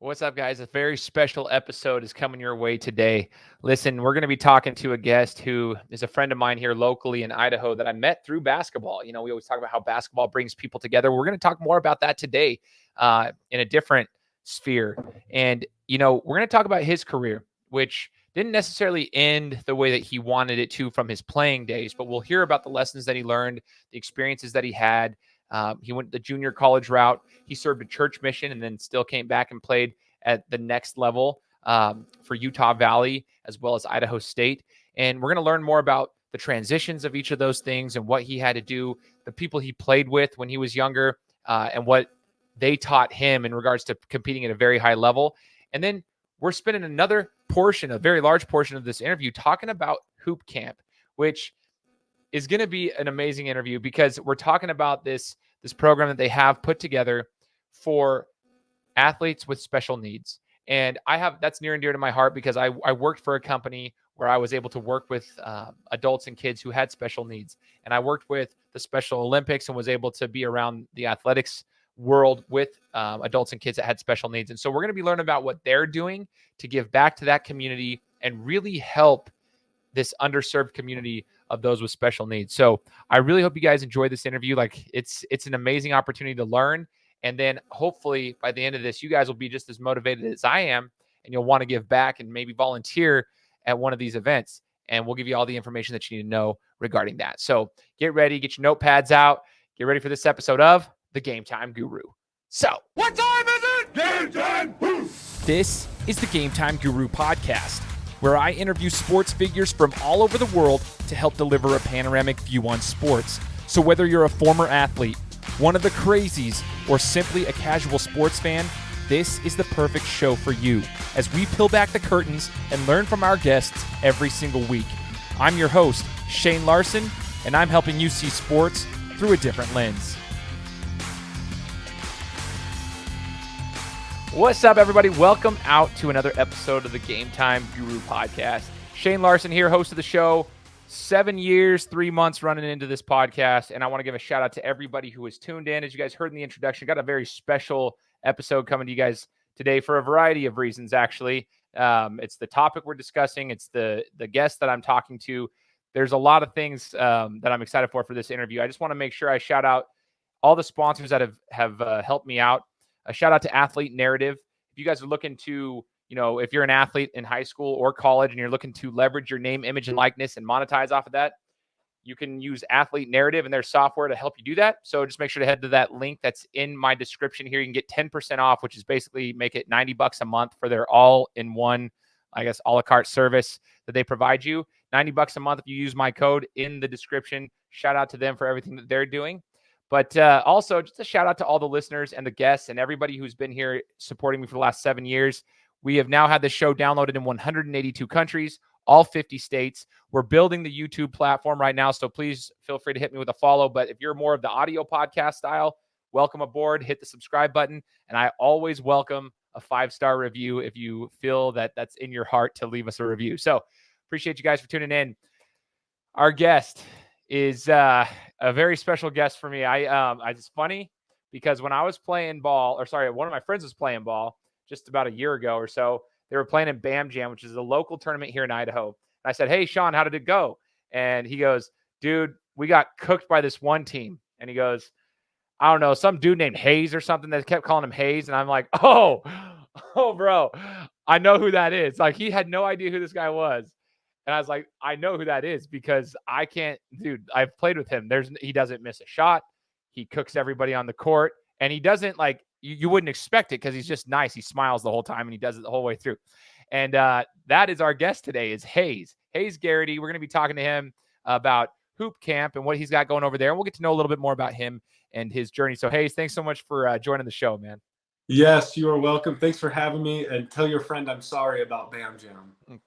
What's up, guys? A very special episode is coming your way today. Listen, we're going to be talking to a guest who is a friend of mine here locally in Idaho that I met through basketball. We always talk about how basketball brings people together. We're going to talk more about that today in a different sphere. And, we're going to talk about his career, which didn't necessarily end the way that he wanted it to from his playing days, but we'll hear about the lessons that he learned, the experiences that he had. He went the junior college route. He served a church mission and then still came back and played at the next level for Utah Valley as well as Idaho State. And we're going to learn more about the transitions of each of those things and what he had to do, the people he played with when he was younger, and what they taught him in regards to competing at a very high level. And then we're spending another portion, a very large portion of this interview, talking about Hoop.Camp, which is going to be an amazing interview because we're talking about this program that they have put together for athletes with special needs. And that's near and dear to my heart because I worked for a company where I was able to work with adults and kids who had special needs. And I worked with the Special Olympics and was able to be around the athletics world with adults and kids that had special needs. And so we're going to be learning about what they're doing to give back to that community and really help this underserved community of those with special needs. So I really hope you guys enjoy this interview. Like it's an amazing opportunity to learn. And then hopefully by the end of this, you guys will be just as motivated as I am, and you'll want to give back and maybe volunteer at one of these events. And we'll give you all the information that you need to know regarding that. So get ready, get your notepads out, get ready for this episode of the Gametime Guru. So what time is it? Game time! Woo! This is the Gametime Guru podcast, where I interview sports figures from all over the world to help deliver a panoramic view on sports. So whether you're a former athlete, one of the crazies, or simply a casual sports fan, this is the perfect show for you as we peel back the curtains and learn from our guests every single week. I'm your host, Shane Larson, and I'm helping you see sports through a different lens. What's up, everybody? Welcome out to another episode of the Gametime Guru podcast. Shane Larson here, host of the show. 7 years, 3 months running into this podcast, and I want to give a shout out to everybody who has tuned in. As you guys heard in the introduction, got a very special episode coming to you guys today for a variety of reasons, actually. It's the topic we're discussing. It's the guest that I'm talking to. There's a lot of things that I'm excited for this interview. I just want to make sure I shout out all the sponsors that have helped me out. A shout out to Athlete Narrative. If you guys are looking to, if you're an athlete in high school or college and you're looking to leverage your name, image, and likeness and monetize off of that, you can use Athlete Narrative and their software to help you do that. So just make sure to head to that link that's in my description here. You can get 10% off, which is basically make it $90 a month for their all-in-one, I guess, a la carte service that they provide you. $90 a month if you use my code in the description. Shout out to them for everything that they're doing. But also, just a shout out to all the listeners and the guests and everybody who's been here supporting me for the last 7 years. We have now had the show downloaded in 182 countries, all 50 states. We're building the YouTube platform right now, so please feel free to hit me with a follow. But if you're more of the audio podcast style, welcome aboard. Hit the subscribe button. And I always welcome a 5-star review if you feel that that's in your heart to leave us a review. So appreciate you guys for tuning in. Our guest is a very special guest for me. It's funny because when I was playing ball, one of my friends was playing ball just about a year ago or so. They were playing in Bam Jam, which is a local tournament here in Idaho. And I said, "Hey, Sean, how did it go?" And he goes, "Dude, we got cooked by this one team." And he goes, "I don't know, some dude named Hayes or something." That kept calling him Hayes. And I'm like, oh, bro, I know who that is. Like, he had no idea who this guy was. And I was like, I know who that is because I've played with him. He doesn't miss a shot. He cooks everybody on the court. And he doesn't you wouldn't expect it because he's just nice. He smiles the whole time and he does it the whole way through. And that is our guest today is Hayes Garrity. We're going to be talking to him about Hoop.Camp and what he's got going over there. And we'll get to know a little bit more about him and his journey. So Hayes, thanks so much for joining the show, man. Yes, you are welcome. Thanks for having me. And tell your friend I'm sorry about Bam Jam.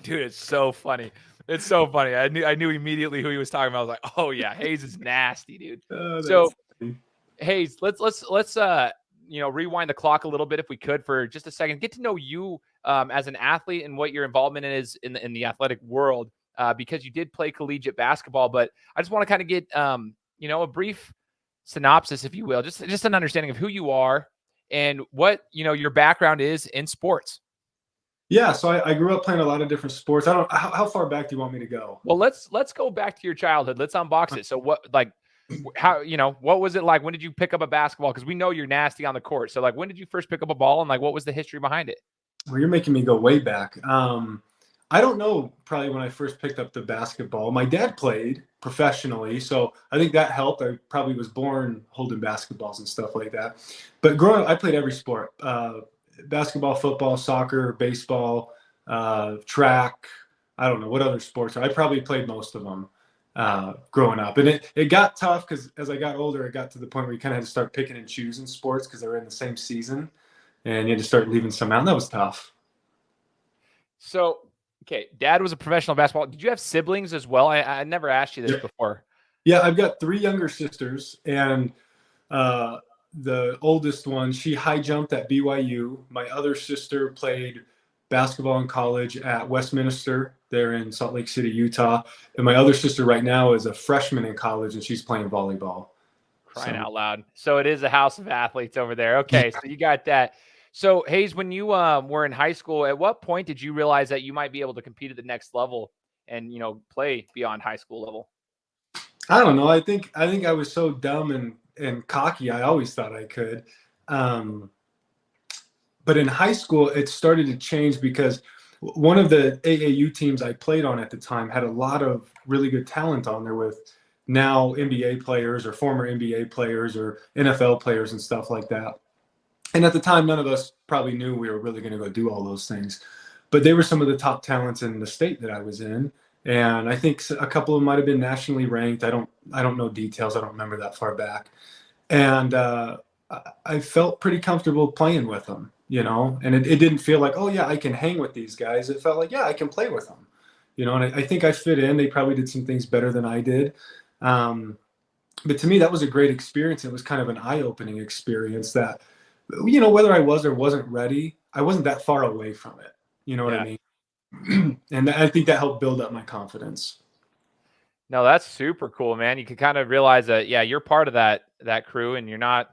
Dude, it's so funny. It's so funny. I knew immediately who he was talking about. I was like, oh yeah, Hayes is nasty, dude. So funny. Hayes, let's rewind the clock a little bit if we could for just a second. Get to know you as an athlete and what your involvement is in the athletic world because you did play collegiate basketball. But I just want to kind of get a brief synopsis, if you will, just an understanding of who you are and what, your background is in sports. Yeah, so I grew up playing a lot of different sports. I don't how far back do you want me to go? Well, let's go back to your childhood. Let's unbox it. So what, like, how, what was it like? When did you pick up a basketball? Because we know you're nasty on the court. So, like, when did you first pick up a ball, and like, what was the history behind it? Well, you're making me go way back. I don't know probably when I first picked up the basketball. My dad played professionally, so I think that helped. I probably was born holding basketballs and stuff like that. But growing up, I played every sport: basketball, football, soccer, baseball, track. I don't know what other sports. I probably played most of them growing up. And it got tough because as I got older, it got to the point where you kind of had to start picking and choosing sports because they were in the same season, and you had to start leaving some out. And that was tough. So, okay, dad was a professional basketball. Did you have siblings as well? I never asked you this before. Yeah, I've got 3 younger sisters, and the oldest one, she high jumped at BYU. My other sister played basketball in college at Westminster there in Salt Lake City, Utah. And my other sister right now is a freshman in college, and she's playing volleyball. Crying out loud. So it is a house of athletes over there. Okay, so you got that. So, Hayes, when you were in high school, at what point did you realize that you might be able to compete at the next level and, play beyond high school level? I don't know. I think I was so dumb and cocky. I always thought I could. But in high school, it started to change because one of the AAU teams I played on at the time had a lot of really good talent on there with now NBA players or former NBA players or NFL players and stuff like that. And at the time, none of us probably knew we were really going to go do all those things. But they were some of the top talents in the state that I was in. And I think a couple of them might have been nationally ranked. I don't know details. I don't remember that far back. And I felt pretty comfortable playing with them, and it didn't feel like, oh yeah, I can hang with these guys. It felt like, yeah, I can play with them, and I think I fit in. They probably did some things better than I did. But to me, that was a great experience. It was kind of an eye-opening experience that, whether I was or wasn't ready, I wasn't that far away from it. You know what I mean? And I think that helped build up my confidence. No, that's super cool, man. You can kind of realize that, yeah, you're part of that crew, and you're not.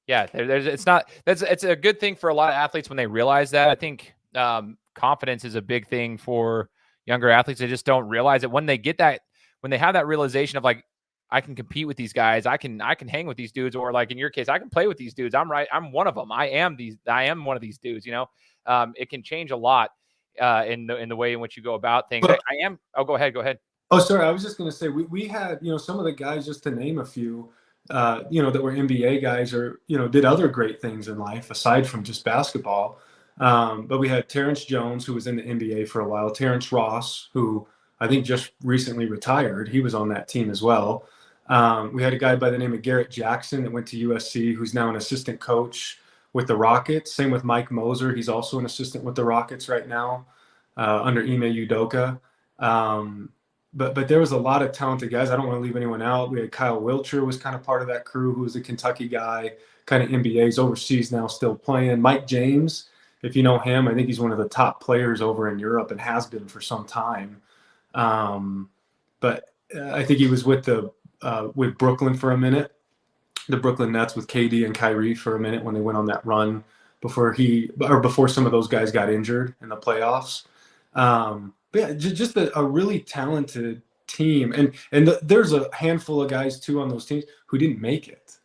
Yeah, it's a good thing for a lot of athletes when they realize that. I think confidence is a big thing for younger athletes. They just don't realize it when they get that, when they have that realization of like, I can compete with these guys. I can hang with these dudes, or like in your case, I can play with these dudes. I'm one of them. I am one of these dudes. It can change a lot in the way in which you go about things. Oh, go ahead. Oh, sorry. I was just going to say we had, some of the guys, just to name a few, that were NBA guys or, did other great things in life aside from just basketball. But we had Terrence Jones, who was in the NBA for a while, Terrence Ross, who I think just recently retired. He was on that team as well. We had a guy by the name of Garrett Jackson that went to USC, who's now an assistant coach with the Rockets. Same with Mike Moser. He's also an assistant with the Rockets right now under Ime Udoka. But there was a lot of talented guys. I don't want to leave anyone out. We had Kyle Wilcher was kind of part of that crew, who was a Kentucky guy, kind of NBA's overseas now, still playing. Mike James, if you know him, I think he's one of the top players over in Europe and has been for some time. But I think he was with Brooklyn for a minute, the Brooklyn Nets with KD and Kyrie for a minute when they went on that run before some of those guys got injured in the playoffs. But yeah, just a really talented team, and there's a handful of guys too on those teams who didn't make it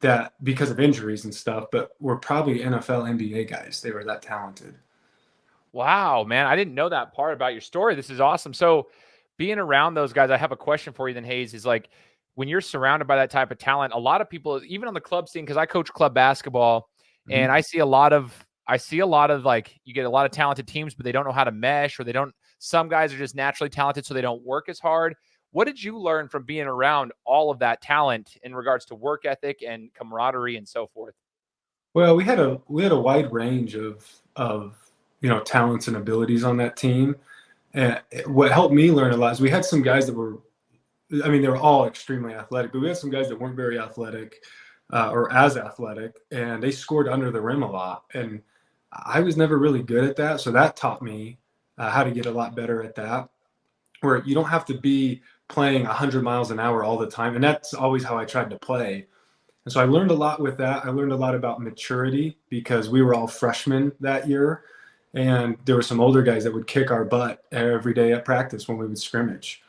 that because of injuries and stuff, but were probably NFL, NBA guys. They were that talented. Wow, man, I didn't know that part about your story. This is awesome. So, being around those guys, I have a question for you. Then, Hayes, is like when you're surrounded by that type of talent. A lot of people, even on the club scene, because I coach club basketball, and I see a lot of like you get a lot of talented teams, but they don't know how to mesh, or they don't. Some guys are just naturally talented, so they don't work as hard. What did you learn from being around all of that talent in regards to work ethic and camaraderie and so forth? Well, we had a wide range of talents and abilities on that team. And what helped me learn a lot is we had some guys that were, I mean, they were all extremely athletic, but we had some guys that weren't very athletic or as athletic, and they scored under the rim a lot. And I was never really good at that, so that taught me how to get a lot better at that, where you don't have to be playing 100 miles an hour all the time. And that's always how I tried to play. And so I learned a lot with that. I learned a lot about maturity because we were all freshmen that year. And there were some older guys that would kick our butt every day at practice when we would scrimmage.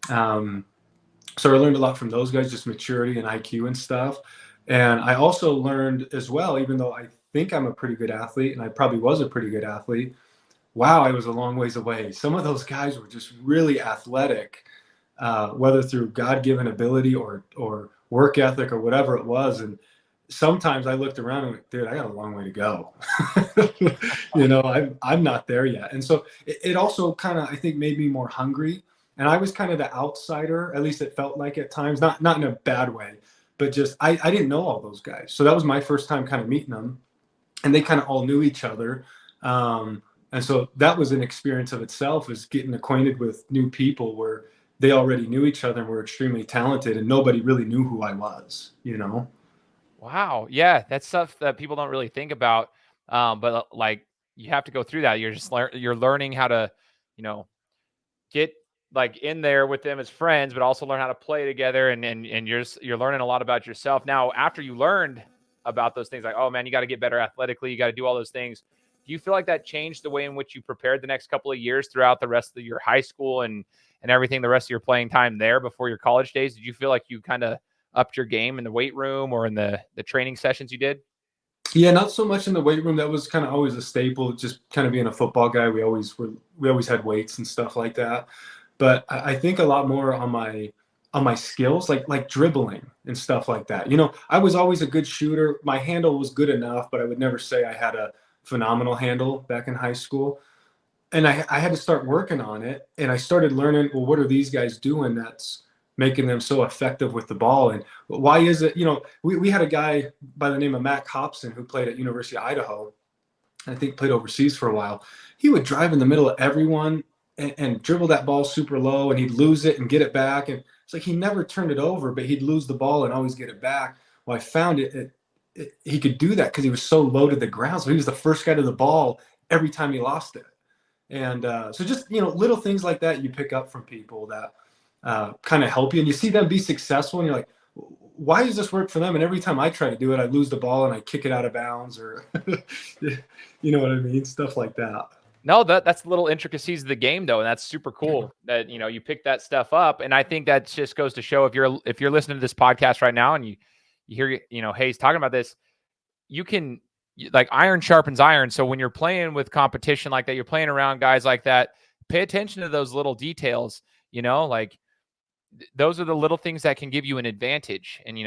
So I learned a lot from those guys, just maturity and IQ and stuff. And I also learned as well, even though I think I'm a pretty good athlete, and I probably was a pretty good athlete, wow, I was a long ways away. Some of those guys were just really athletic, whether through God-given ability or work ethic or whatever it was. And sometimes I looked around and went, dude, I got a long way to go. I'm not there yet. And so it also kind of, I think, made me more hungry. And I was kind of the outsider, at least it felt like at times, not in a bad way, but just I didn't know all those guys. So that was my first time kind of meeting them, and they kind of all knew each other. And so that was an experience of itself, is getting acquainted with new people where they already knew each other and were extremely talented, and nobody really knew who I was, Wow. Yeah. That's stuff that people don't really think about. But like, you have to go through that. You're learning how to, get like in there with them as friends, but also learn how to play together. And you're learning a lot about yourself. Now, after you learned about those things, like, oh man, you got to get better athletically, you got to do all those things. Do you feel like that changed the way in which you prepared the next couple of years throughout the rest of your high school and everything, the rest of your playing time there before your college days? Did you feel like you kind of upped your game in the weight room or in the training sessions you did? Yeah, not so much in the weight room. That was kind of always a staple. Just kind of being a football guy, we always had weights and stuff like that. But I think a lot more on my skills, like dribbling and stuff like that. I was always a good shooter. My handle was good enough, but I would never say I had a phenomenal handle back in high school. And I had to start working on it. And I started learning, well, what are these guys doing that's making them so effective with the ball? And why is it, we had a guy by the name of Matt Hobson who played at University of Idaho. I think played overseas for a while. He would drive in the middle of everyone and dribble that ball super low, and he'd lose it and get it back. And it's like he never turned it over, but he'd lose the ball and always get it back. Well, I found he could do that because he was so low to the ground. So he was the first guy to the ball every time he lost it. And so just, little things like that you pick up from people that kind of help you. And you see them be successful, and you're like, why does this work for them? And every time I try to do it, I lose the ball and I kick it out of bounds, or you know what I mean? Stuff like that. No, that's the little intricacies of the game, though, and that's super cool that you pick that stuff up. And I think that just goes to show, if you're listening to this podcast right now and you hear Hayes talking about this, you can, like, iron sharpens iron. So when you're playing with competition like that, you're playing around guys like that, pay attention to those little details. Like, those are the little things that can give you an advantage. And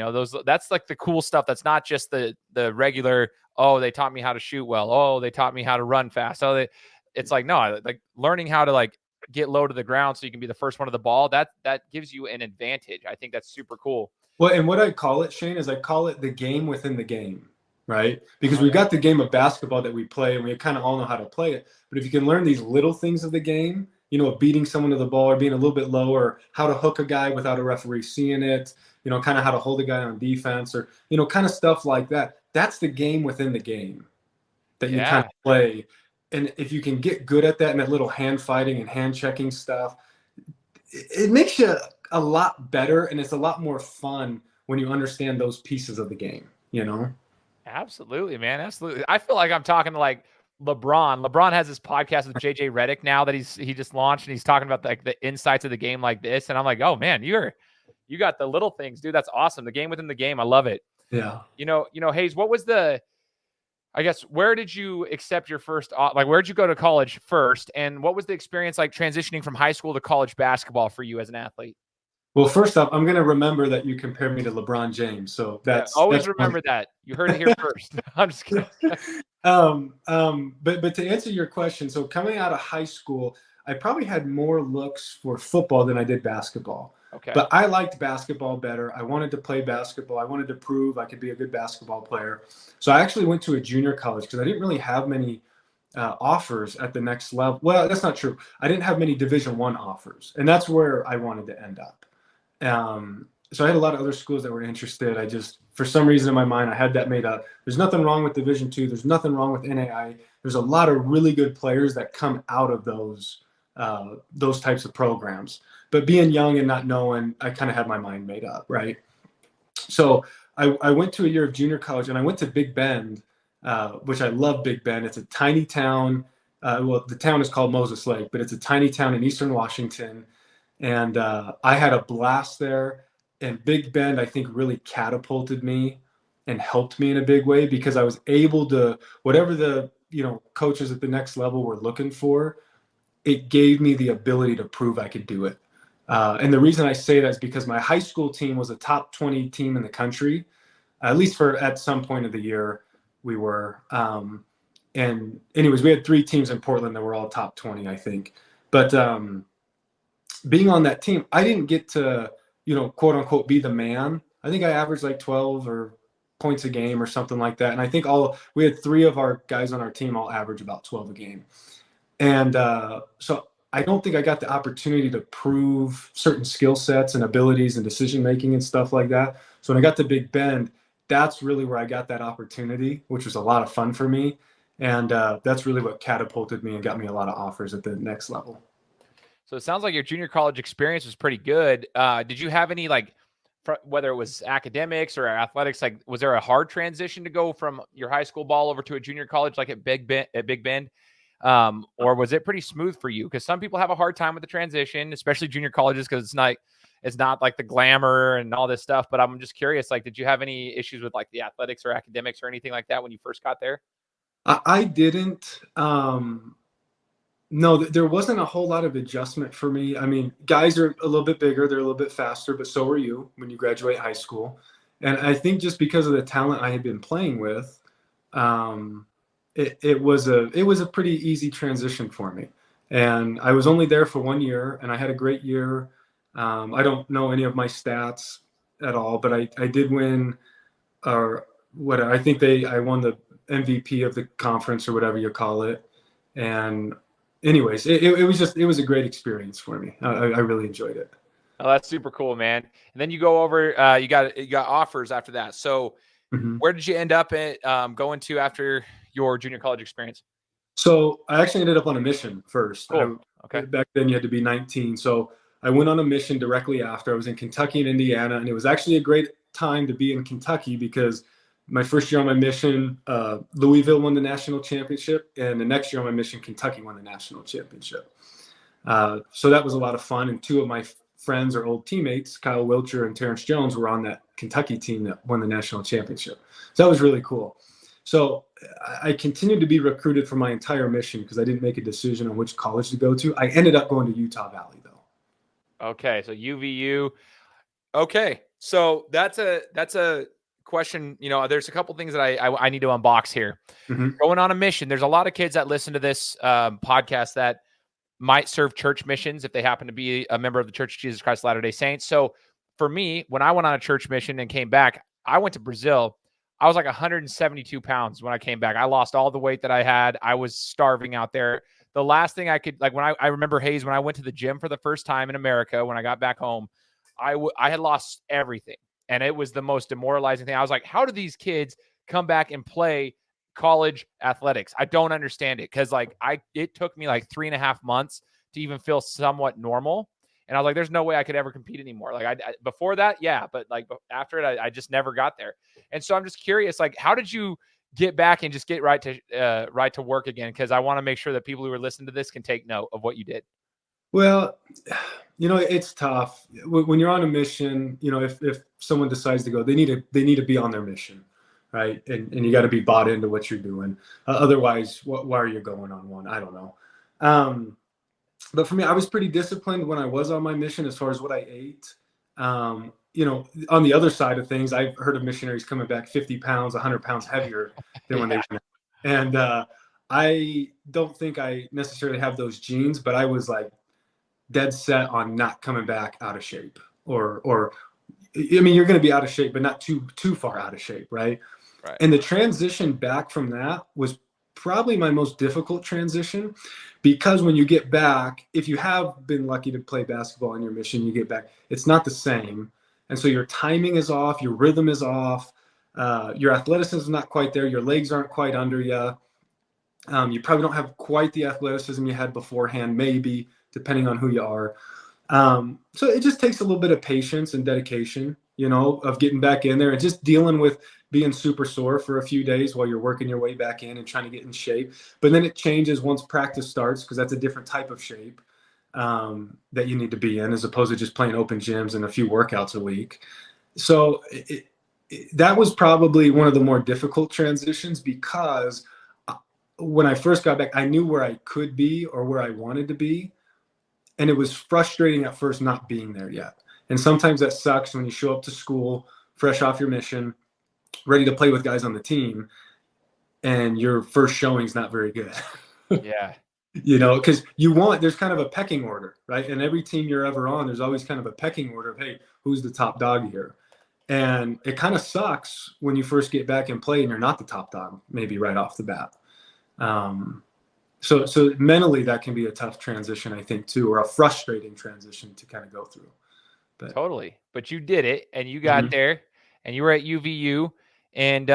that's like the cool stuff. That's not just the regular, oh, they taught me how to shoot well, oh, they taught me how to run fast, it's like, no, like learning how to like get low to the ground so you can be the first one to the ball. That gives you an advantage. I think that's super cool. Well, and what I call it, Shane, is I call it the game within the game, right? Because we've got the game of basketball that we play, and we kind of all know how to play it. But if you can learn these little things of the game, beating someone to the ball or being a little bit lower, how to hook a guy without a referee seeing it, kind of how to hold a guy on defense, or, kind of stuff like that. That's the game within the game that you kind of play. And if you can get good at that and that little hand fighting and hand checking stuff, it makes you a lot better, and it's a lot more fun when you understand those pieces of the game, Absolutely, man. Absolutely. I feel like I'm talking to like LeBron. LeBron has this podcast with JJ Redick now that he just launched, and he's talking about like the insights of the game like this. And I'm like, oh man, you got the little things, dude. That's awesome. The game within the game. I love it. Yeah. Hayes, what was where did you accept your first, like, where'd you go to college first? And what was the experience like transitioning from high school to college basketball for you as an athlete? Well, first off, I'm going to remember that you compared me to LeBron James. So always remember that. You heard it here first. I'm just kidding. But to answer your question, so coming out of high school, I probably had more looks for football than I did basketball. Okay. But I liked basketball better. I wanted to play basketball. I wanted to prove I could be a good basketball player. So I actually went to a junior college because I didn't really have many offers at the next level. Well, that's not true. I didn't have many Division I offers, and that's where I wanted to end up. So I had a lot of other schools that were interested. I just, for some reason in my mind, I had that made up. There's nothing wrong with Division II. There's nothing wrong with NAI. There's a lot of really good players that come out of those types of programs. But being young and not knowing, I kind of had my mind made up, right? So I went to a year of junior college, and I went to Big Bend, which I love Big Bend. It's a tiny town. Well, the town is called Moses Lake, but it's a tiny town in eastern Washington. And I had a blast there. And Big Bend, I think, really catapulted me and helped me in a big way, because I was able to, whatever the coaches at the next level were looking for, it gave me the ability to prove I could do it. And the reason I say that is because my high school team was a top 20 team in the country, at least at some point of the year we were. And anyways, we had 3 teams in Portland that were all top 20, I think. But being on that team, I didn't get to, quote unquote, be the man. I think I averaged like 12 or points a game or something like that. And I think we had 3 of our guys on our team all average about 12 a game. And so I don't think I got the opportunity to prove certain skill sets and abilities and decision making and stuff like that. So when I got to Big Bend, that's really where I got that opportunity, which was a lot of fun for me. And that's really what catapulted me and got me a lot of offers at the next level. So it sounds like your junior college experience was pretty good. Did you have any, like, whether it was academics or athletics, like, was there a hard transition to go from your high school ball over to a junior college, like at Big Bend? Or was it pretty smooth for you? Because some people have a hard time with the transition, especially junior colleges, because it's not like the glamour and all this stuff. But I'm just curious, like, did you have any issues with like the athletics or academics or anything like that when you first got there? I didn't. No, there wasn't a whole lot of adjustment for me. I mean, guys are a little bit bigger, they're a little bit faster, but so are you when you graduate high school. And I think just because of the talent I had been playing with, it was a pretty easy transition for me. And I was only there for 1 year, and I had a great year. I don't know any of my stats at all, but I did win, or what I think I won the MVP of the conference, or whatever you call it. And anyways, it was a great experience for me. I really enjoyed it. Oh, that's super cool, man. And then you go over, you got offers after that. So where did you end up going to after your junior college experience? So I actually ended up on a mission first. Cool. Okay. Back then you had to be 19. So I went on a mission directly after. I was in Kentucky and Indiana, and it was actually a great time to be in Kentucky because my first year on my mission, Louisville won the national championship, and the next year on my mission, Kentucky won the national championship. So that was a lot of fun, and 2 of my friends or old teammates, Kyle Wilcher and Terrence Jones, were on that Kentucky team that won the national championship. So that was really cool. So I continued to be recruited for my entire mission because I didn't make a decision on which college to go to. I ended up going to Utah Valley, though. Okay, so UVU. Okay, so that's a question. There's a couple things that I need to unbox here. Going on a mission, there's a lot of kids that listen to this podcast that might serve church missions if they happen to be a member of the Church of Jesus Christ of Latter-day Saints. So for me, when I went on a church mission and came back, I went to Brazil. I was like 172 pounds when I came back. I lost all the weight that I had. I was starving out there. The last thing I could, like, when I remember, Hayes, when I went to the gym for the first time in America, when I got back home, I had lost everything. And it was the most demoralizing thing. I was like, how do these kids come back and play college athletics? I don't understand it. Cause it took me like 3.5 months to even feel somewhat normal. And I was like, there's no way I could ever compete anymore. Like I before that, yeah. But like after it, I just never got there. And so I'm just curious, like, how did you get back and just get right to work again? Cause I want to make sure that people who are listening to this can take note of what you did. Well, it's tough when you're on a mission. If someone decides to go, they need to be on their mission, right? And you got to be bought into what you're doing. Otherwise, why are you going on one? I don't know. But for me, I was pretty disciplined when I was on my mission as far as what I ate. On the other side of things, I've heard of missionaries coming back 50 pounds, 100 pounds heavier than when they went. And I don't think I necessarily have those genes, but I was like dead set on not coming back out of shape. Or I mean, you're going to be out of shape, but not too far out of shape, right? Right. And the transition back from that was probably my most difficult transition, because when you get back, if you have been lucky to play basketball on your mission, you get back, it's not the same. And so your timing is off, your rhythm is off, your athleticism is not quite there, your legs aren't quite under you. You probably don't have quite the athleticism you had beforehand, maybe, depending on who you are. So it just takes a little bit of patience and dedication. of getting back in there and just dealing with being super sore for a few days while you're working your way back in and trying to get in shape. But then it changes once practice starts, because that's a different type of shape that you need to be in, as opposed to just playing open gyms and a few workouts a week. So that was probably one of the more difficult transitions, because when I first got back, I knew where I could be or where I wanted to be. And it was frustrating at first not being there yet. And sometimes that sucks when you show up to school fresh off your mission, ready to play with guys on the team, and your first showing is not very good. Yeah. Because there's kind of a pecking order, right? And every team you're ever on, there's always kind of a pecking order of, hey, who's the top dog here? And it kind of sucks when you first get back and play and you're not the top dog, maybe right off the bat. So mentally that can be a tough transition, I think, too, or a frustrating transition to kind of go through. But, totally. But you did it, and you got there, and you were at UVU. And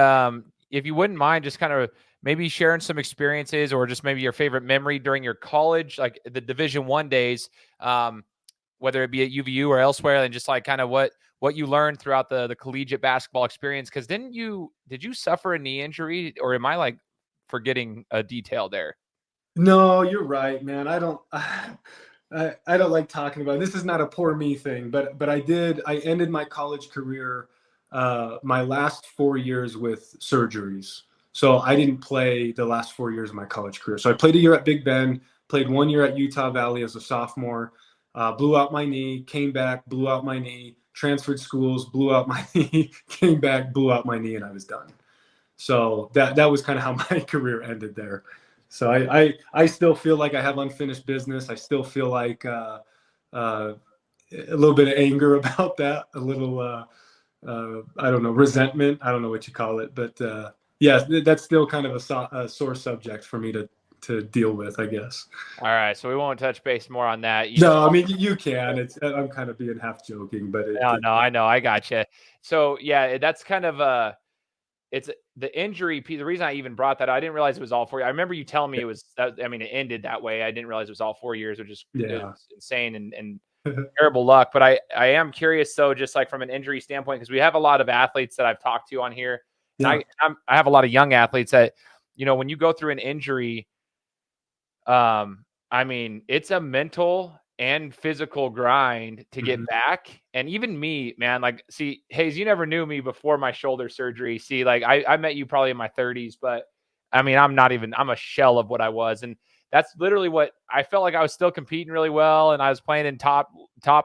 if you wouldn't mind just kind of maybe sharing some experiences, or just maybe your favorite memory during your college, like the Division I days, whether it be at UVU or elsewhere, and just like kind of what you learned throughout the collegiate basketball experience. Because did you suffer a knee injury, or am I like forgetting a detail there? No, you're right, man. I don't like talking about it. This is not a poor me thing, but I ended my college career, my last 4 years with surgeries. So I didn't play the last 4 years of my college career. So I played a year at Big Bend, played 1 year at Utah Valley as a sophomore, blew out my knee, came back, blew out my knee, transferred schools, blew out my knee, came back, blew out my knee, and I was done. So that was kind of how my career ended there. So I still feel like I have unfinished business. I still feel like a little bit of anger about that, a little, I don't know, resentment. I don't know what you call it. But yeah, that's still kind of a sore subject for me to deal with, I guess. All right. So we won't touch base more on that. I mean, you can. I'm kind of being half joking, but no, I know. I gotcha. So yeah, that's kind of it's the injury piece. The reason I even brought that, I didn't realize it was all 4 years. I remember you telling me it was, it ended that way. I didn't realize it was all 4 years, which is insane and terrible luck. But I am curious, though, just like from an injury standpoint, because we have a lot of athletes that I've talked to on here. And I have a lot of young athletes that, when you go through an injury, it's a mental and physical grind to get back. And even me, man, like, see, Hayes, you never knew me before my shoulder surgery. See, like I met you probably in my 30s, but I'm a shell of what I was. And that's literally what I felt like. I was still competing really well, and I was playing in top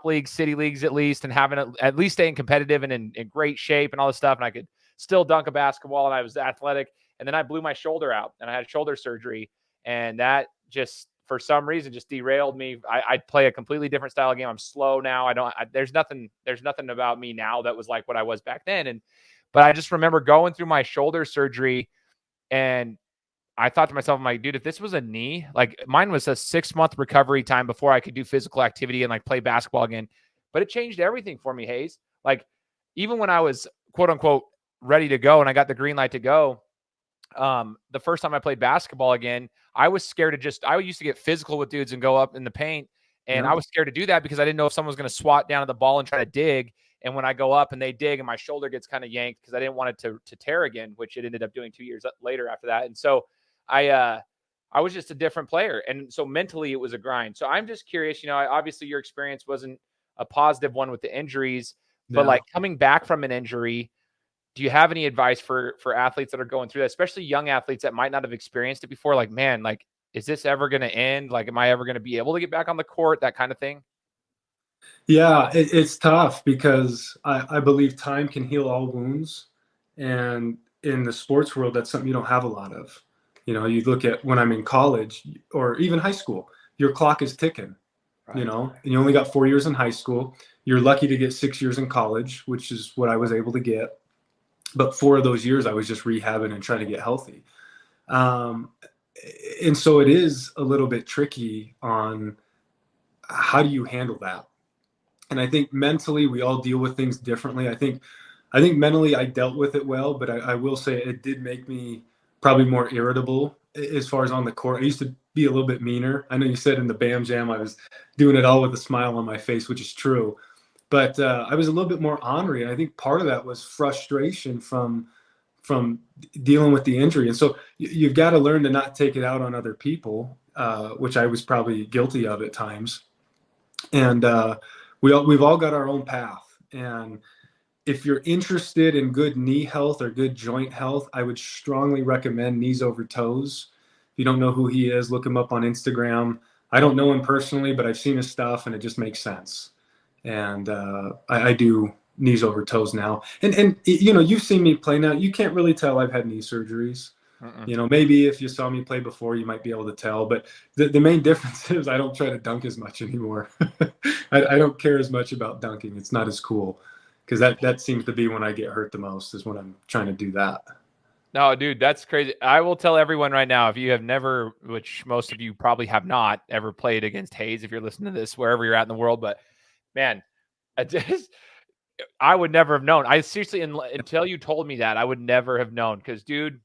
leagues, city leagues at least, and having at least staying competitive and in great shape and all this stuff. And I could still dunk a basketball, and I was athletic. And then I blew my shoulder out, and I had shoulder surgery, and that just, for some reason, just derailed me. I play a completely different style of game. I'm slow now. There's nothing about me now that was like what I was back then. But I just remember going through my shoulder surgery, and I thought to myself, I'm like, dude, if this was a knee, like mine was a 6-month recovery time before I could do physical activity and like play basketball again. But it changed everything for me, Hayes. Like, even when I was quote unquote ready to go and I got the green light to go, the first time I played basketball again, I was scared I used to get physical with dudes and go up in the paint. And I was scared to do that because I didn't know if someone was going to swat down at the ball and try to dig. And when I go up and they dig and my shoulder gets kind of yanked, because I didn't want it to tear again, which it ended up doing 2 years later after that. And so I was just a different player. And so mentally it was a grind. So I'm just curious, obviously your experience wasn't a positive one with the injuries, but like coming back from an injury, do you have any advice for athletes that are going through that, especially young athletes that might not have experienced it before? Like, man, like, is this ever going to end? Like, am I ever going to be able to get back on the court? That kind of thing. Yeah, it's tough because I believe time can heal all wounds. And in the sports world, that's something you don't have a lot of. You look at when I'm in college or even high school, your clock is ticking, and you only got 4 years in high school. You're lucky to get 6 years in college, which is what I was able to get. But 4 of those years, I was just rehabbing and trying to get healthy. And so it is a little bit tricky on how do you handle that? And I think mentally, we all deal with things differently. I think mentally I dealt with it well, but I will say it did make me probably more irritable as far as on the court. I used to be a little bit meaner. I know you said in the Bam Jam I was doing it all with a smile on my face, which is true. But I was a little bit more ornery, and I think part of that was frustration from dealing with the injury. And so you've got to learn to not take it out on other people, which I was probably guilty of at times. And we've all got our own path. And if you're interested in good knee health or good joint health, I would strongly recommend Knees Over Toes. If you don't know who he is, look him up on Instagram. I don't know him personally, but I've seen his stuff, and it just makes sense. And I do Knees Over Toes now. And you've seen me play now. You can't really tell I've had knee surgeries. Maybe if you saw me play before, you might be able to tell. But the main difference is I don't try to dunk as much anymore. I don't care as much about dunking. It's not as cool, because that seems to be when I get hurt the most, is when I'm trying to do that. No, dude, that's crazy. I will tell everyone right now, if you have never, which most of you probably have not, ever played against Hayes, if you're listening to this, wherever you're at in the world, but man, I would never have known. I seriously, until you told me that, I would never have known, because, dude,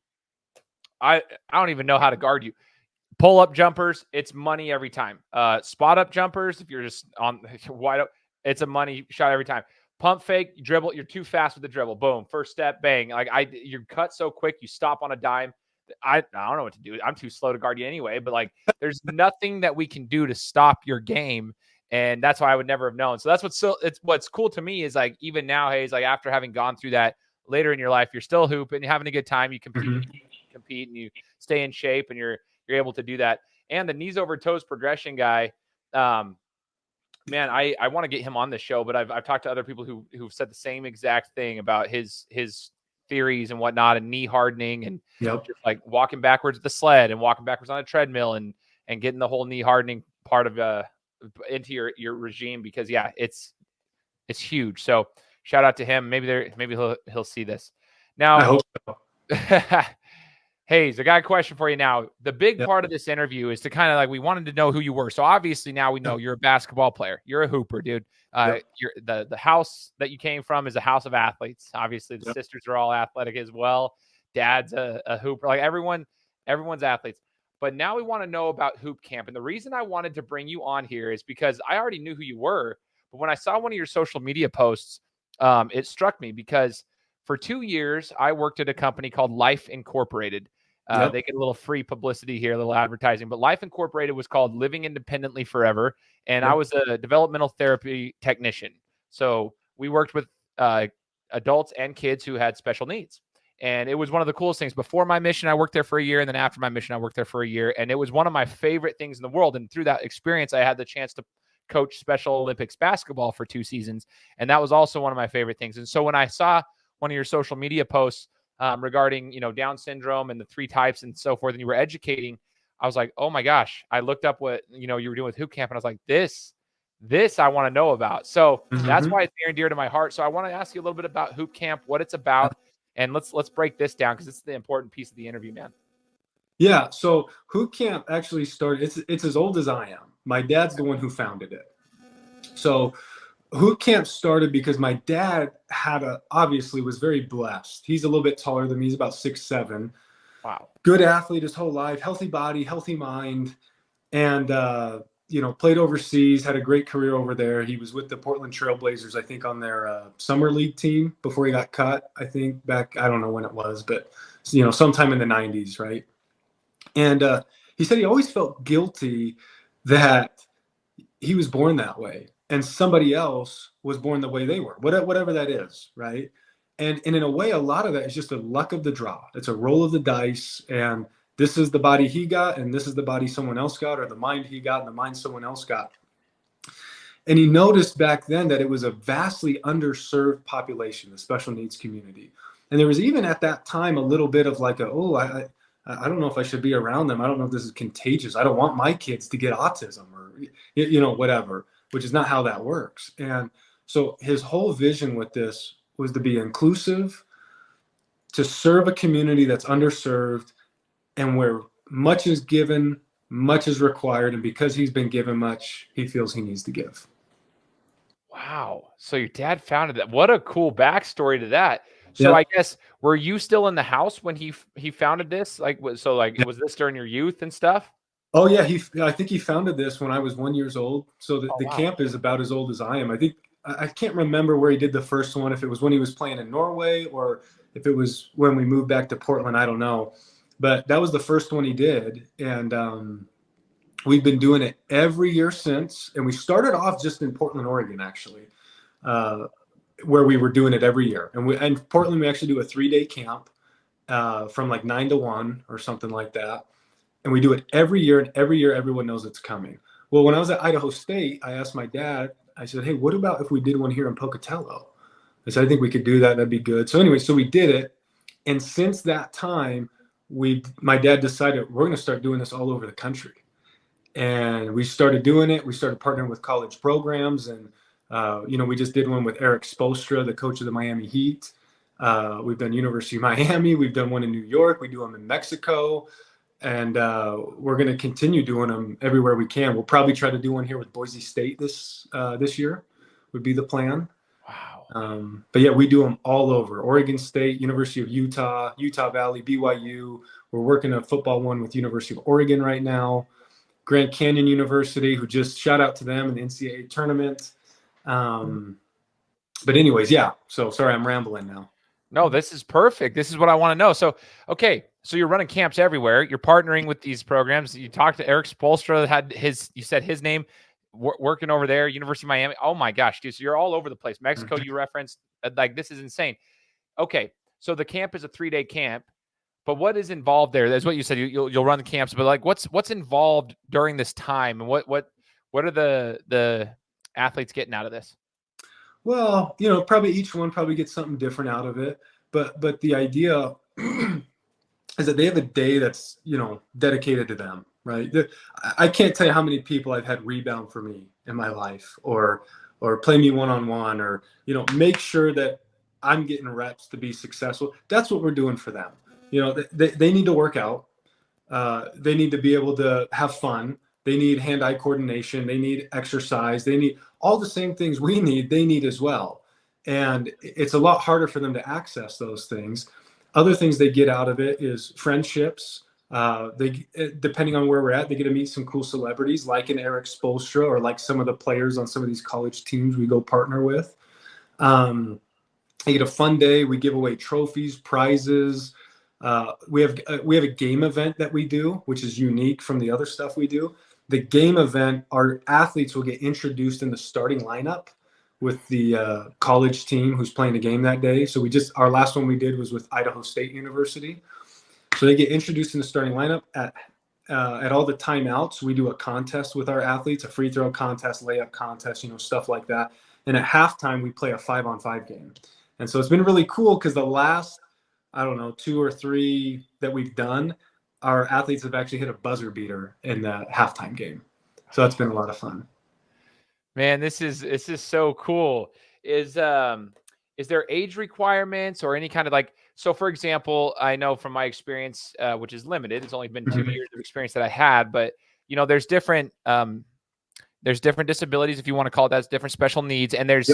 I don't even know how to guard you. Pull-up jumpers, it's money every time. Spot-up jumpers, if you're just on wide open, it's a money shot every time. Pump fake, you dribble, you're too fast with the dribble. Boom, first step, bang. You're cut so quick, you stop on a dime. I don't know what to do. I'm too slow to guard you anyway, but there's nothing that we can do to stop your game. And that's why I would never have known. So what's cool to me is even now, Hayes, after having gone through that later in your life, you're still hooping, you're having a good time, you compete and you stay in shape, and you're able to do that. And the Knees Over Toes progression guy, man, I want to get him on the show, but I've talked to other people who've said the same exact thing about his theories and whatnot, and knee hardening, and just walking backwards with the sled and walking backwards on a treadmill, and getting the whole knee hardening part of into your regime, because it's huge. So shout out to him. Maybe he'll see this. Now, I hope so. Hayes, I got a question for you now. The big part of this interview is to kind of we wanted to know who you were. So obviously now we know you're a basketball player. You're a hooper, dude. You're the house that you came from is a house of athletes. Obviously the sisters are all athletic as well. Dad's a hooper. Everyone's athletes. But now we want to know about Hoop.Camp. And the reason I wanted to bring you on here is because I already knew who you were. But when I saw one of your social media posts, it struck me, because for 2 years, I worked at a company called Life Incorporated. They get a little free publicity here, a little advertising, but Life Incorporated was called Living Independently Forever. And I was a developmental therapy technician. So we worked with adults and kids who had special needs. And it was one of the coolest things. Before my mission, I worked there for a year. And then after my mission, I worked there for a year. And it was one of my favorite things in the world. And through that experience, I had the chance to coach Special Olympics basketball for 2 seasons. And that was also one of my favorite things. And so when I saw one of your social media posts regarding, Down syndrome and the 3 types and so forth, and you were educating, I was like, oh my gosh, I looked up what, you were doing with Hoop.Camp, and I was like, this I want to know about. So that's why it's near and dear to my heart. So I want to ask you a little bit about Hoop.Camp, what it's about, and let's break this down, because it's the important piece of the interview, man. Yeah. So Hoop.Camp actually started, it's as old as I am. My dad's the one who founded it. So Hoop.Camp started because my dad obviously was very blessed. He's a little bit taller than me. He's about 6'7". Wow. Good athlete his whole life, healthy body, healthy mind. And, played overseas, had a great career over there. He was with the Portland Trailblazers, I think, on their summer league team before he got cut, I think back, I don't know when it was, but, sometime in the 90s, right? And he said he always felt guilty that he was born that way, and somebody else was born the way they were, whatever that is, right? And in a way, a lot of that is just a luck of the draw. It's a roll of the dice, and this is the body he got, and this is the body someone else got, or the mind he got and the mind someone else got. And he noticed back then that it was a vastly underserved population, the special needs community. And there was even at that time a little bit of I don't know if I should be around them. I don't know if this is contagious. I don't want my kids to get autism or, whatever, which is not how that works. And so his whole vision with this was to be inclusive, to serve a community that's underserved, and where much is given, much is required. And because he's been given much, he feels he needs to give. Wow. So your dad founded that. What a cool backstory to that. So I guess, were you still in the house when he founded this? Was this during your youth and stuff? Oh yeah. I think he founded this when I was 1 year old. So the camp is about as old as I am. I think I can't remember where he did the first one, if it was when he was playing in Norway or if it was when we moved back to Portland. I don't know. But that was the first one he did. And we've been doing it every year since. And we started off just in Portland, Oregon, actually, where we were doing it every year. And in Portland, we actually do a 3-day camp from like 9 to 1 or something like that. And we do it every year. And every year, everyone knows it's coming. Well, when I was at Idaho State, I asked my dad, I said, hey, what about if we did one here in Pocatello? I said, I think we could do that. That'd be good. So anyway, so we did it. And since that time, my dad decided we're going to start doing this all over the country. And we started doing it. We started partnering with college programs. And, we just did one with Eric Spoelstra, the coach of the Miami Heat. We've done University of Miami. We've done one in New York. We do them in Mexico. And we're going to continue doing them everywhere we can. We'll probably try to do one here with Boise State this year would be the plan. Wow. But yeah, we do them all over. Oregon State, University of Utah, Utah Valley, BYU. We're working a football one with University of Oregon right now. Grand Canyon University, who just shout out to them in the NCAA tournament. But anyways, yeah. So sorry, I'm rambling now. No, this is perfect. This is what I want to know. So, okay. So you're running camps everywhere. You're partnering with these programs. You talked to Eric Spoelstra, you said his name, working over there, University of Miami. Oh my gosh, dude. So you're all over the place. Mexico, you referenced, like, this is insane. Okay. So the camp is a 3-day camp, but what is involved there? That's what you said. You'll run the camps, but like, what's involved during this time, and what are the athletes getting out of this? Well, probably each one probably gets something different out of it, but the idea is that they have a day that's, dedicated to them, right? I can't tell you how many people I've had rebound for me in my life, or play me one-on-one, or, make sure that I'm getting reps to be successful. That's what we're doing for them. They need to work out. They need to be able to have fun. They need hand-eye coordination. They need exercise. They need all the same things we need, they need as well. And it's a lot harder for them to access those things. Other things they get out of it is friendships. Depending on where we're at, they get to meet some cool celebrities like an Eric Spoelstra, or like some of the players on some of these college teams we go partner with. They get a fun day. We give away trophies, prizes. We have a game event that we do, which is unique from the other stuff we do. The game event, our athletes will get introduced in the starting lineup with the college team who's playing the game that day. So our last one we did was with Idaho State University. So they get introduced in the starting lineup at all the timeouts. We do a contest with our athletes, a free throw contest, layup contest, stuff like that. And at halftime, we play a 5-on-5 game. And so it's been really cool because the last, 2 or 3 that we've done, our athletes have actually hit a buzzer beater in the halftime game. So that's been a lot of fun. Man, this is so cool. Is there age requirements or any kind of so for example, I know from my experience, which is limited, it's only been 2 years of experience that I had, but there's different disabilities, if you want to call it that, it's different special needs, and there's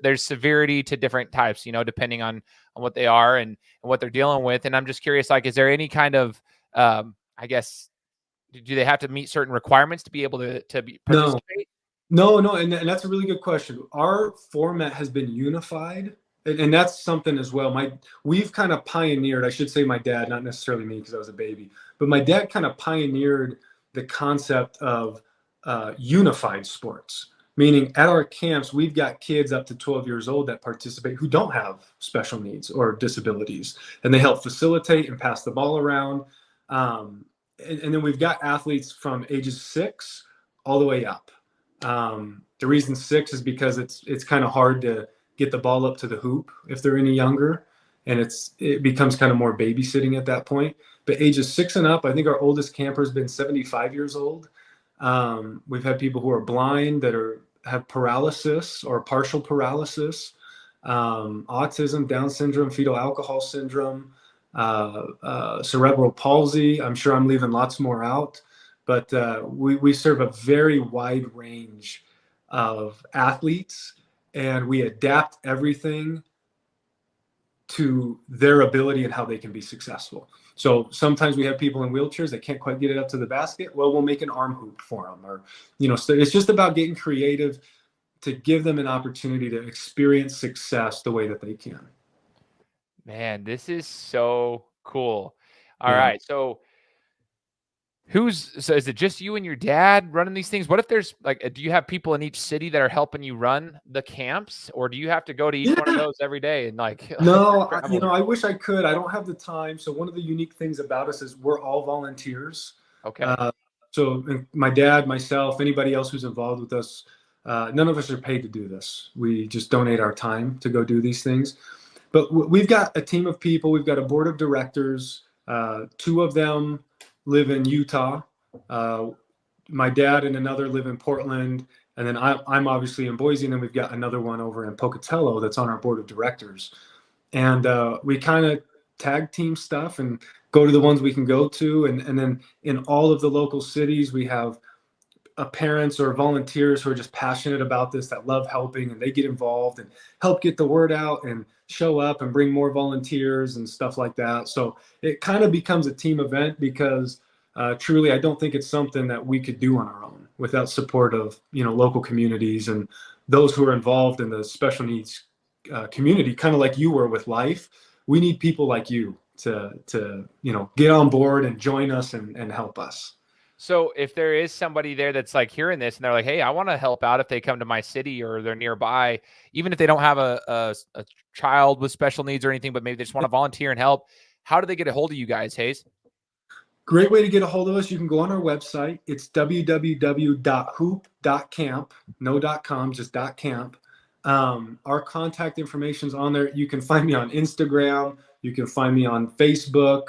there's severity to different types, depending on what they are and what they're dealing with. And I'm just curious, is there any kind of I guess, do they have to meet certain requirements to be able to participate? No, and that's a really good question. Our format has been unified, and that's something as well. We've kind of pioneered, I should say my dad, not necessarily me because I was a baby, but my dad kind of pioneered the concept of unified sports, meaning at our camps, we've got kids up to 12 years old that participate who don't have special needs or disabilities, and they help facilitate and pass the ball around. And then we've got athletes from ages 6 all the way up. The reason 6 is because it's kind of hard to get the ball up to the hoop if they're any younger, and it becomes kind of more babysitting at that point. But ages 6 and up, I think our oldest camper has been 75 years old. We've had people who are blind that have paralysis or partial paralysis, autism, Down syndrome, fetal alcohol syndrome, cerebral palsy. I'm sure I'm leaving lots more out, but we serve a very wide range of athletes, and we adapt everything to their ability and how they can be successful. So sometimes we have people in wheelchairs that can't quite get it up to the basket. Well, we'll make an arm hoop for them, or, so it's just about getting creative to give them an opportunity to experience success the way that they can. Man, this is so cool. All Yeah. right. So is it just you and your dad running these things? What if there's do you have people in each city that are helping you run the camps, or do you have to go to each one of those every day and No, travel? I wish I could. I don't have the time. So one of the unique things about us is we're all volunteers. Okay. So my dad, myself, anybody else who's involved with us, none of us are paid to do this. We just donate our time to go do these things. But we've got a team of people. We've got a board of directors. Two of them live in Utah. My dad and another live in Portland. And then I'm obviously in Boise. And then we've got another one over in Pocatello that's on our board of directors. And we kind of tag team stuff and go to the ones we can go to. And then in all of the local cities, we have parents or volunteers who are just passionate about this, that love helping, and they get involved and help get the word out and show up and bring more volunteers and stuff like that. So it kind of becomes a team event because truly, I don't think it's something that we could do on our own without support of, local communities and those who are involved in the special needs community, kind of like you were with life. We need people like you to get on board and join us and help us. So if there is somebody there that's hearing this and they're like, hey, I want to help out if they come to my city or they're nearby, even if they don't have a child with special needs or anything, but maybe they just want to volunteer and help, how do they get a hold of you guys, Hayes? Great way to get a hold of us. You can go on our website. It's www.hoop.camp, no .com, just .camp. Our contact information is on there. You can find me on Instagram. You can find me on Facebook.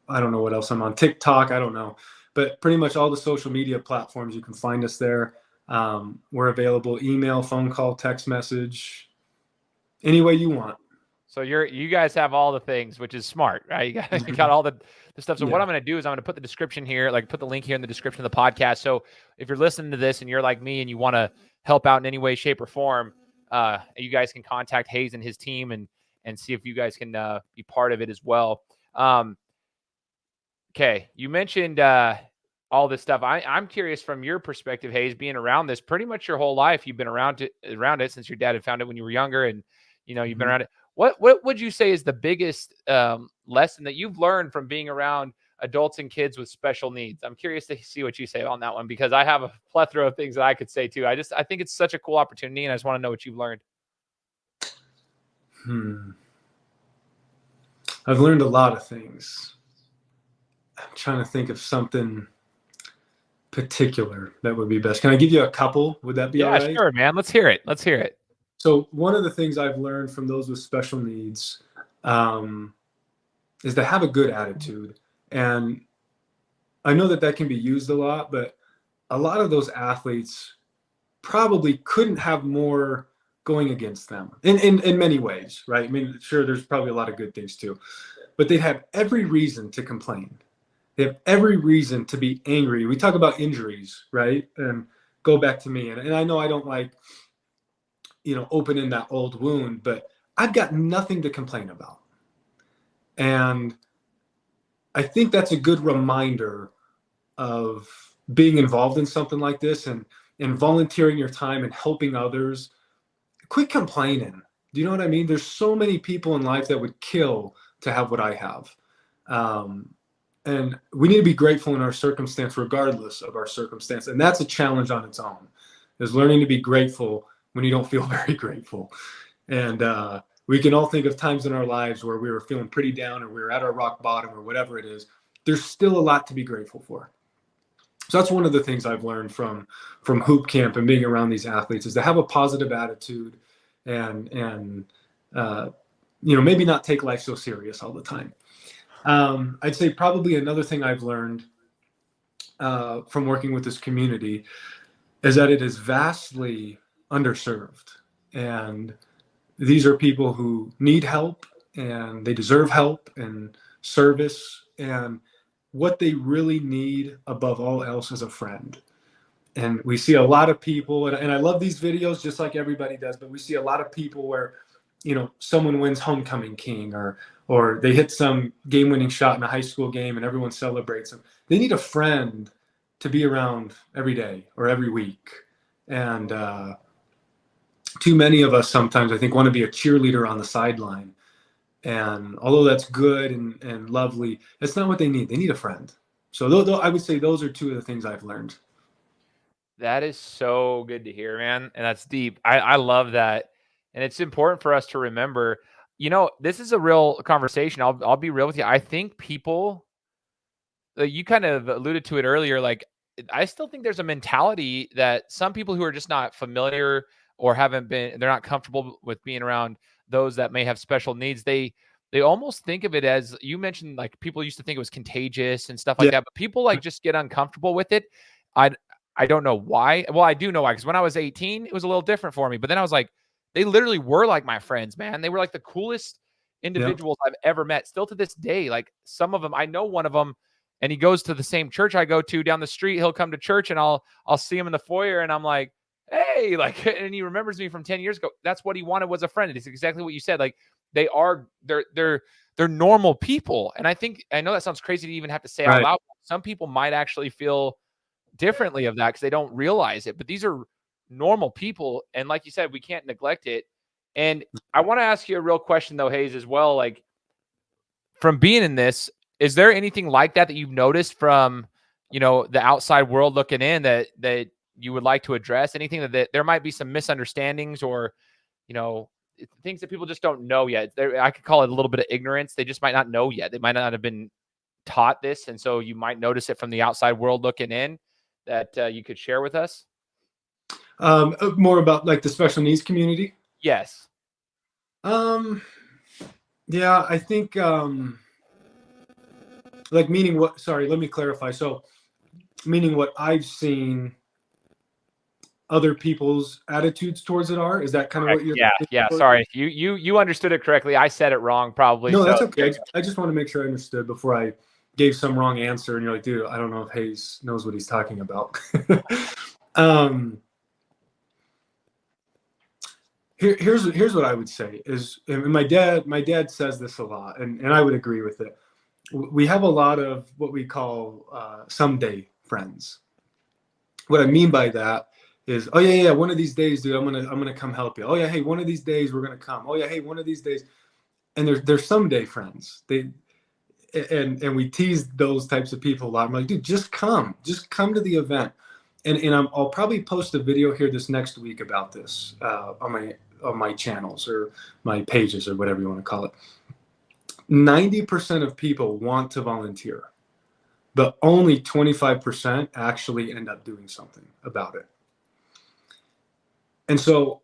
I don't know what else I'm on, TikTok, I don't know. But pretty much all the social media platforms, you can find us there. We're available, email, phone call, text message, any way you want. So you guys have all the things, which is smart, right? You got all the stuff. So what I'm going to do is I'm going to put the description here, put the link here in the description of the podcast. So if you're listening to this and you're like me and you want to help out in any way, shape, or form, you guys can contact Hayes and his team and see if you guys can be part of it as well. Okay, you mentioned all this stuff. I'm curious from your perspective, Hayes, being around this pretty much your whole life. You've been around it since your dad had found it when you were younger, and you've been around it. What would you say is the biggest lesson that you've learned from being around adults and kids with special needs? I'm curious to see what you say on that one because I have a plethora of things that I could say too. I think it's such a cool opportunity, and I just want to know what you've learned. I've learned a lot of things. I'm trying to think of something particular that would be best. Can I give you a couple? Would that be all right? Yeah, sure, man. Let's hear it. So one of the things I've learned from those with special needs is to have a good attitude. And I know that can be used a lot, but a lot of those athletes probably couldn't have more going against them in many ways, right? I mean, sure, there's probably a lot of good things too, but they have every reason to complain. They have every reason to be angry. We talk about injuries, right? And go back to me. And I know I don't like, opening that old wound, but I've got nothing to complain about. And I think that's a good reminder of being involved in something like this and volunteering your time and helping others. Quit complaining. Do you know what I mean? There's so many people in life that would kill to have what I have. And we need to be grateful in our circumstance, regardless of our circumstance. And that's a challenge on its own, is learning to be grateful when you don't feel very grateful. And we can all think of times in our lives where we were feeling pretty down or we were at our rock bottom or whatever it is. There's still a lot to be grateful for. So that's one of the things I've learned from Hoop Camp and being around these athletes is to have a positive attitude and maybe not take life so serious all the time. I'd say probably another thing I've learned from working with this community is that it is vastly underserved. And these are people who need help and they deserve help and service. And what they really need above all else is a friend. And we see a lot of people, and I love these videos just like everybody does, but we see a lot of people where, someone wins homecoming king or they hit some game-winning shot in a high school game and everyone celebrates them. They need a friend to be around every day or every week. And too many of us sometimes, I think, want to be a cheerleader on the sideline. And although that's good and lovely, that's not what they need. They need a friend. So I would say those are two of the things I've learned. That is so good to hear, man. And that's deep. I love that. And it's important for us to remember, this is a real conversation. I'll be real with you. I think people, you kind of alluded to it earlier, like I still think there's a mentality that some people who are just not familiar or they're not comfortable with being around those that may have special needs. They almost think of it as, you mentioned, like people used to think it was contagious and stuff like Yeah. that, but people like just get uncomfortable with it. I I don't know why. Well, I do know why, because when I was 18, it was a little different for me. But then I was like, they literally were like my friends, man. They were like the coolest Yeah. individuals I've ever met. Still to this day, like some of them, I know one of them, and he goes to the same church I go to down the street. He'll come to church, and I'll see him in the foyer, and I'm like, hey, like, and he remembers me from 10 years ago. That's what he wanted, was a friend. It's exactly what you said. Like they're normal people. And I know that sounds crazy to even have to say out Right. loud. Some people might actually feel differently of that because they don't realize it. But these are normal people, and like you said, we can't neglect it. And I want to ask you a real question though, Hayes, as well. Like, from being in this, is there anything like that you've noticed from the outside world looking in that you would like to address? Anything that there might be some misunderstandings, or you know things that people just don't know yet? I could call it a little bit of ignorance. They just might not know yet. They might not have been taught this, and so you might notice it from the outside world looking in, that you could share with us. More about like the special needs community. Yes. Yeah, I think like meaning what? Sorry, let me clarify. So, meaning what I've seen other people's attitudes towards it are. Is that kind of Correct. what you're? Yeah. Sorry, you understood it correctly. I said it wrong, probably. No, So that's okay. I just want to make sure I understood before I gave some wrong answer, and you're like, dude, I don't know if Hayes knows what he's talking about. um, here's what I would say is, and my dad says this a lot, and I would agree with it. We have a lot of what we call someday friends. What I mean by that is, oh yeah, one of these days, dude, I'm gonna come help you. Oh yeah, hey, one of these days we're gonna come. Oh yeah, hey, one of these days, and they're someday friends. And we tease those types of people a lot. I'm like, dude, just come to the event, and I'll probably post a video here this next week about this on my channels or my pages or whatever you want to call it. 90% of people want to volunteer, but only 25% actually end up doing something about it. And so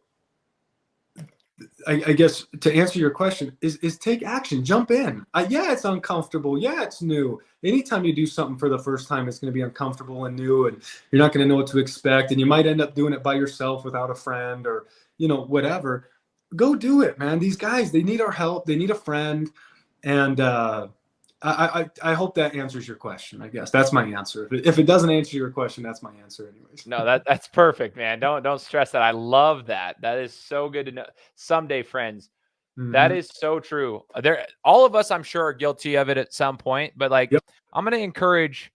I guess to answer your question is take action, jump in. Yeah, it's uncomfortable. Yeah, it's new. Anytime you do something for the first time, it's going to be uncomfortable and new, and you're not going to know what to expect. And you might end up doing it by yourself without a friend or, whatever. Go do it, man. These guys, they need our help. They need a friend. And I hope that answers your question. I guess that's my answer. If it doesn't answer your question, that's my answer anyways. no, that's perfect, man. Don't stress that. I love that. That is so good to know. Someday friends. That Mm-hmm. is so true. All of us, I'm sure, are guilty of it at some point. But like, Yep. I'm going to encourage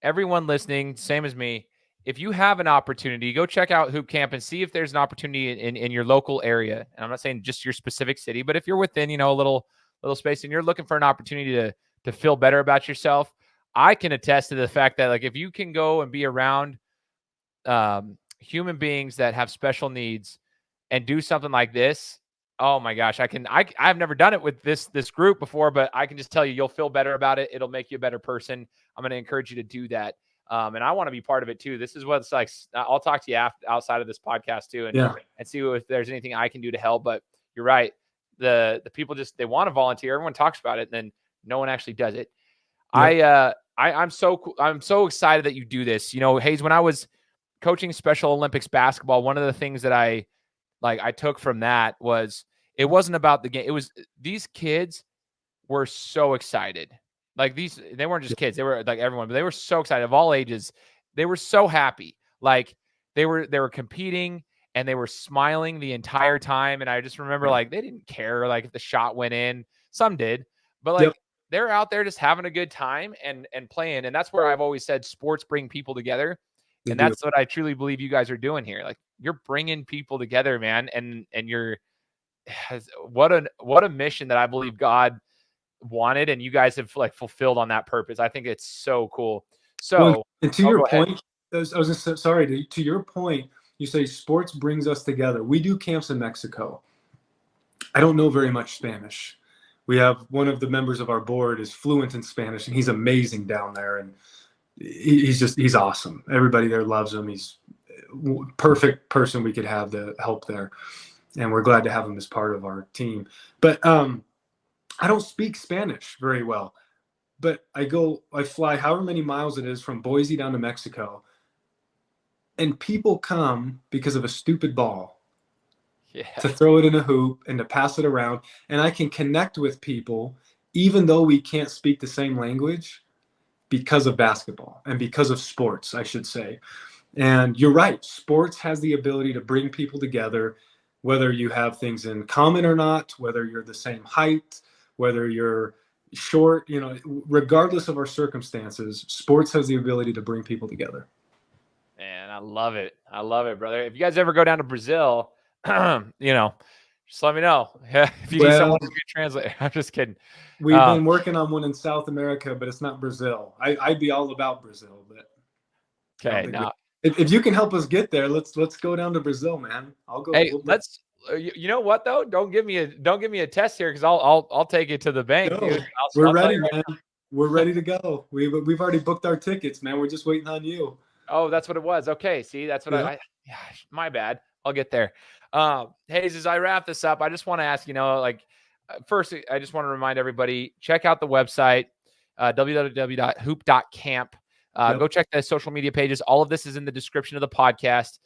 everyone listening, same as me. If you have an opportunity, go check out Hoop.Camp and see if there's an opportunity in your local area. And I'm not saying just your specific city, but if you're within, a little space and you're looking for an opportunity to feel better about yourself, I can attest to the fact that, like, if you can go and be around human beings that have special needs and do something like this, oh my gosh, I've never done it with this group before, but I can just tell you, you'll feel better about it. It'll make you a better person. I'm going to encourage you to do that. And I want to be part of it too. This is what it's like. I'll talk to you outside of this podcast too, and see if there's anything I can do to help. But you're right. The people they want to volunteer. Everyone talks about it, and then no one actually does it. Yep. I'm so excited that you do this. Hayes, when I was coaching Special Olympics basketball, one of the things that I took from that was, it wasn't about the game. It was, these kids were so excited. Like, they weren't just kids. They were like everyone, but they were so excited of all ages. They were so happy. Like, they were competing and they were smiling the entire time. And I just remember, like, they didn't care, like, if the shot went in. Some did, but like, Yep. they're out there just having a good time and playing. And that's where I've always said sports bring people together. And that's what I truly believe you guys are doing here. Like, you're bringing people together, man. And you're, what a mission that I believe God wanted, and you guys have like fulfilled on that purpose. I think it's so cool. So, and to your point, I was just sorry, to your point, you say sports brings us together. We do camps in Mexico. I don't know very much Spanish. We have one of the members of our board is fluent in Spanish, and he's amazing down there. And he's awesome. Everybody there loves him. He's perfect person we could have to help there. And we're glad to have him as part of our team. But I don't speak Spanish very well, but I fly however many miles it is from Boise down to Mexico, and people come because of a stupid ball to throw it in a hoop and to pass it around. And I can connect with people, even though we can't speak the same language, because of basketball and because of sports, I should say. And you're right. Sports has the ability to bring people together, whether you have things in common or not, whether you're the same height, whether you're short, regardless of our circumstances, sports has the ability to bring people together. Man, I love it. I love it, brother. If you guys ever go down to Brazil, just let me know. If you need someone to be a translator. I'm just kidding. We've been working on one in South America, but it's not Brazil. I'd be all about Brazil, but okay. Now, if you can help us get there, let's go down to Brazil, man. I'll go. Hey, let's. You know what though? Don't give me a test here, because I'll take it to the bank, dude. We're ready, man. We're ready to go. We've already booked our tickets, man. We're just waiting on you. Oh, that's what it was. Okay, see, that's what my bad. I'll get there. Hayes, as I wrap this up, I just want to ask, first, I just want to remind everybody, check out the website, www.Hoop.Camp. Go check the social media pages. All of this is in the description of the podcast.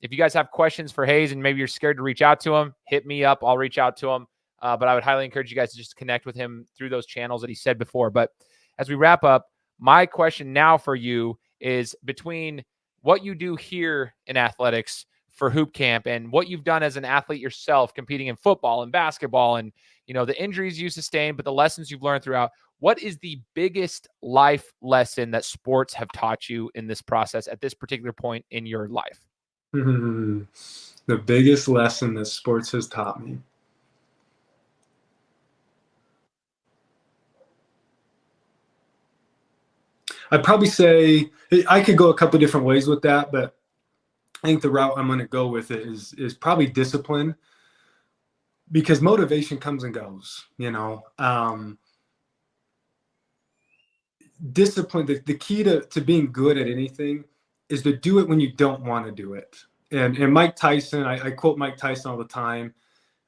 If you guys have questions for Hayes and maybe you're scared to reach out to him, hit me up. I'll reach out to him. But I would highly encourage you guys to just connect with him through those channels that he said before. But as we wrap up, my question now for you is, between what you do here in athletics for Hoop Camp and what you've done as an athlete yourself, competing in football and basketball, and the injuries you sustained, but the lessons you've learned throughout, what is the biggest life lesson that sports have taught you in this process at this particular point in your life? The biggest lesson that sports has taught me. I'd probably say I could go a couple of different ways with that, but I think the route I'm going to go with it is probably discipline, because motivation comes and goes. Discipline. The key to being good at anything is to do it when you don't want to do it. And Mike Tyson, I quote Mike Tyson all the time.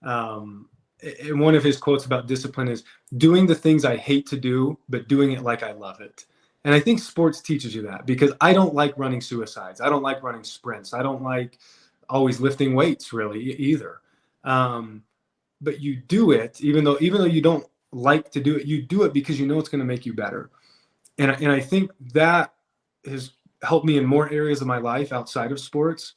And one of his quotes about discipline is doing the things I hate to do, but doing it like I love it. And I think sports teaches you that, because I don't like running suicides. I don't like running sprints. I don't like always lifting weights really either. But you do it, even though you don't like to do it, you do it because you know it's going to make you better. And I think that has helped me in more areas of my life outside of sports.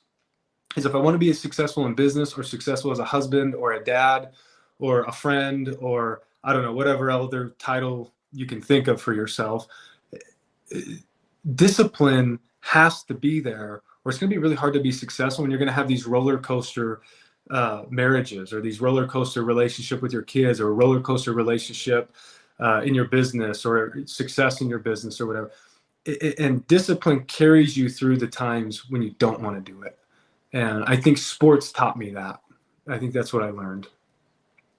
Is if I want to be successful in business, or successful as a husband or a dad or a friend, or I don't know, whatever other title you can think of for yourself, discipline has to be there, or it's going to be really hard to be successful when you're going to have these roller coaster marriages, or these roller coaster relationship with your kids, or a roller coaster relationship in your business, or success in your business, or whatever. And discipline carries you through the times when you don't want to do it. And I think sports taught me that. I think that's what I learned.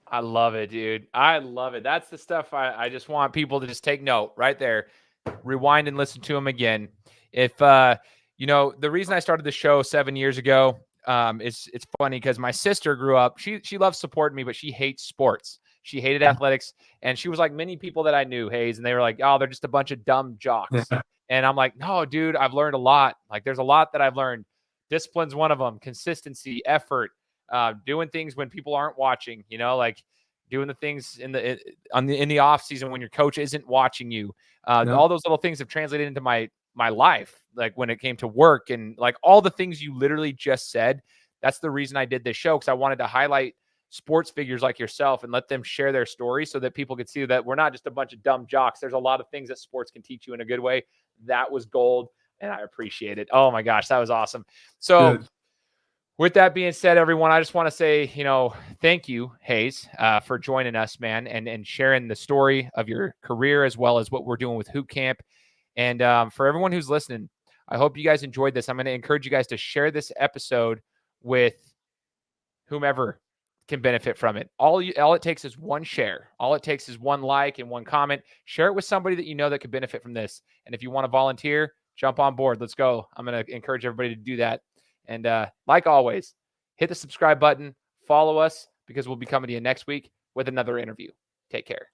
I love it, dude. I love it. That's the stuff I just want people to just take note right there. Rewind and listen to them again. If, the reason I started the show 7 years ago, it's funny because my sister grew up, she loves supporting me, but she hates sports. She hated athletics. And she was like many people that I knew, Hayes, and they were like, oh, they're just a bunch of dumb jocks. Yeah. And I'm like, no, dude, I've learned a lot. Like, there's a lot that I've learned. Discipline's one of them. Consistency, effort, doing things when people aren't watching, like doing the things in the off season when your coach isn't watching you. All those little things have translated into my life. Like when it came to work and like all the things you literally just said. That's the reason I did this show, because I wanted to highlight sports figures like yourself and let them share their story so that people could see that we're not just a bunch of dumb jocks. There's a lot of things that sports can teach you in a good way. That was gold. And I appreciate it. Oh my gosh, that was awesome. So Good. with that being said, everyone, I just want to say, thank you, Hayes, for joining us, man, and sharing the story of your career as well as what we're doing with Hoop.Camp. And for everyone who's listening, I hope you guys enjoyed this. I'm going to encourage you guys to share this episode with whomever can benefit from it. All it takes is one share. All it takes is one like and one comment. Share it with somebody that you know that could benefit from this. And if you want to volunteer, jump on board. Let's go. I'm going to encourage everybody to do that. And like always, hit the subscribe button, follow us, because we'll be coming to you next week with another interview. Take care.